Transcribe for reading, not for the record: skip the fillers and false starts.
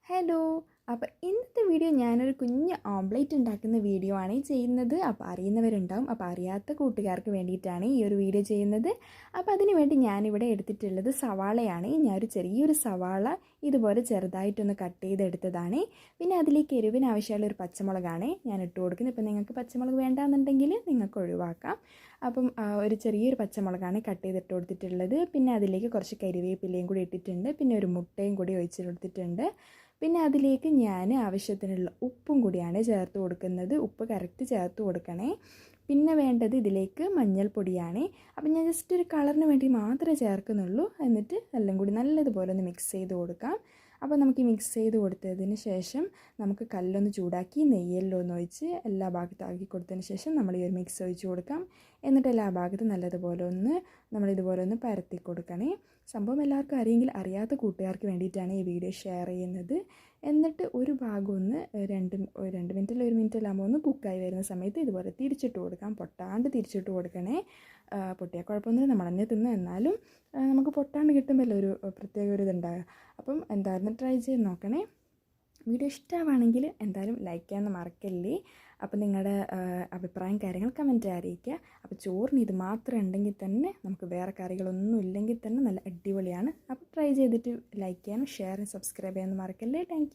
Hello. അപ്പോൾ ഇന്നത്തെ video ഞാനൊരു കുഞ്ഞ് ഓംലെറ്റ് ഉണ്ടാക്കുന്ന വീഡിയോ ആണ് ചെയ്യുന്നത്. അപ്പോൾ അറിയുന്നവരുണ്ടാവും, അപ്പോൾ അറിയാത്ത കൂട്ടുകാർക്ക് വേണ്ടിയിട്ടാണ് ഈ ഒരു വീഡിയോ ചെയ്യുന്നത്. അപ്പോൾ അതിന് വേണ്ടി ഞാനിവിടെ എടുത്തിട്ടുള്ളത് സവാളയാണ്. ഞാനൊരു ചെറിയൊരു സവാള ഇതുപോലെ ചെറുതായിട്ടൊന്ന് കട്ട് ചെയ്തെടുത്തതാണ്. പിന്നെ അതിലേക്ക് എരിവിന് ആവശ്യമുള്ള ഒരു പച്ചമുളകാണ് ഞാൻ ഇട്ട് കൊടുക്കുന്നത്. ഇപ്പോൾ നിങ്ങൾക്ക് പച്ചമുളക് വേണ്ടാന്നുണ്ടെങ്കിൽ നിങ്ങൾക്ക് ഒഴിവാക്കാം. അപ്പം ഒരു ചെറിയൊരു പച്ചമുളകാണ് കട്ട് ചെയ്തിട്ട് കൊടുത്തിട്ടുള്ളത്. പിന്നെ അതിലേക്ക് കുറച്ച് കരിവേപ്പിലയും കൂടി ഇട്ടിട്ടുണ്ട്. പിന്നെ ഒരു മുട്ടയും കൂടി ഒഴിച്ച് കൊടുത്തിട്ടുണ്ട്. പിന്നെ അതിലേക്ക് ഞാൻ ആവശ്യത്തിനുള്ള ഉപ്പും കൂടിയാണ് ചേർത്ത് കൊടുക്കുന്നത്. ഉപ്പ് കറക്റ്റ് ചേർത്ത് കൊടുക്കണേ. പിന്നെ വേണ്ടത് ഇതിലേക്ക് മഞ്ഞൾപ്പൊടിയാണ്. അപ്പം ഞാൻ ജസ്റ്റ് ഒരു കളറിന് വേണ്ടി മാത്രമേ ചേർക്കുന്നുള്ളൂ. എന്നിട്ട് എല്ലാം കൂടി നല്ലതുപോലെ ഒന്ന് മിക്സ് ചെയ്ത് കൊടുക്കാം. അപ്പോൾ നമുക്ക് മിക്സ് ചെയ്ത് കൊടുത്തതിന് ശേഷം നമുക്ക് കല്ലൊന്ന് ചൂടാക്കി നെയ്യെല്ലാം ഒന്ന് ഒഴിച്ച് എല്ലാ ഭാഗത്തും ആക്കി കൊടുത്തതിന് ശേഷം നമ്മൾ ഈ ഒരു മിക്സ് ഒഴിച്ച് കൊടുക്കാം. എന്നിട്ട് എല്ലാ ഭാഗത്തും നല്ലതുപോലെ നമ്മളിതുപോലെ ഒന്ന് പരത്തി കൊടുക്കണേ. സംഭവം എല്ലാവർക്കും അറിയെങ്കിൽ അറിയാത്ത കൂട്ടുകാർക്ക് വേണ്ടിയിട്ടാണ് ഈ വീഡിയോ ഷെയർ ചെയ്യുന്നത്. എന്നിട്ട് ഒരു ഭാഗം ഒന്ന് രണ്ട് മിനിറ്റിൽ 1 മിനിറ്റിലാകുമ്പോൾ ഒന്ന് കുക്കായി വരുന്ന സമയത്ത് ഇതുപോലെ തിരിച്ചിട്ട് കൊടുക്കാം. പൊട്ടാണ്ട് തിരിച്ചിട്ട് കൊടുക്കണേ. പൊട്ടിയാൽ കുഴപ്പമൊന്നുമില്ല, നമ്മൾ തന്നെ തിന്ന്. എന്നാലും നമുക്ക് പൊട്ടാണ്ട് കിട്ടുമ്പോഴല്ലോ ഒരു പ്രത്യേക ഒരു ഇതുണ്ടാകുക. അപ്പം എന്തായാലും ട്രൈ ചെയ്ത് നോക്കണേ. വീഡിയോ ഇഷ്ടമാണെങ്കിൽ എന്തായാലും ലൈക്ക് ചെയ്യാൻ മറക്കല്ലേ. അപ്പോൾ നിങ്ങളുടെ അഭിപ്രായം കാര്യങ്ങൾ കമൻറ്റ് അറിയിക്കുക. അപ്പോൾ ചോറിന് ഇത് മാത്രം ഉണ്ടെങ്കിൽ തന്നെ, നമുക്ക് വേറെ കറികളൊന്നും ഇല്ലെങ്കിൽ തന്നെ നല്ല അടിപൊളിയാണ്. അപ്പോൾ ട്രൈ ചെയ്തിട്ട് ലൈക്ക് ചെയ്യാനും ഷെയർ ചെയ്യാനും സബ്സ്ക്രൈബ് ചെയ്യാനും മറക്കല്ലേ. Thank you.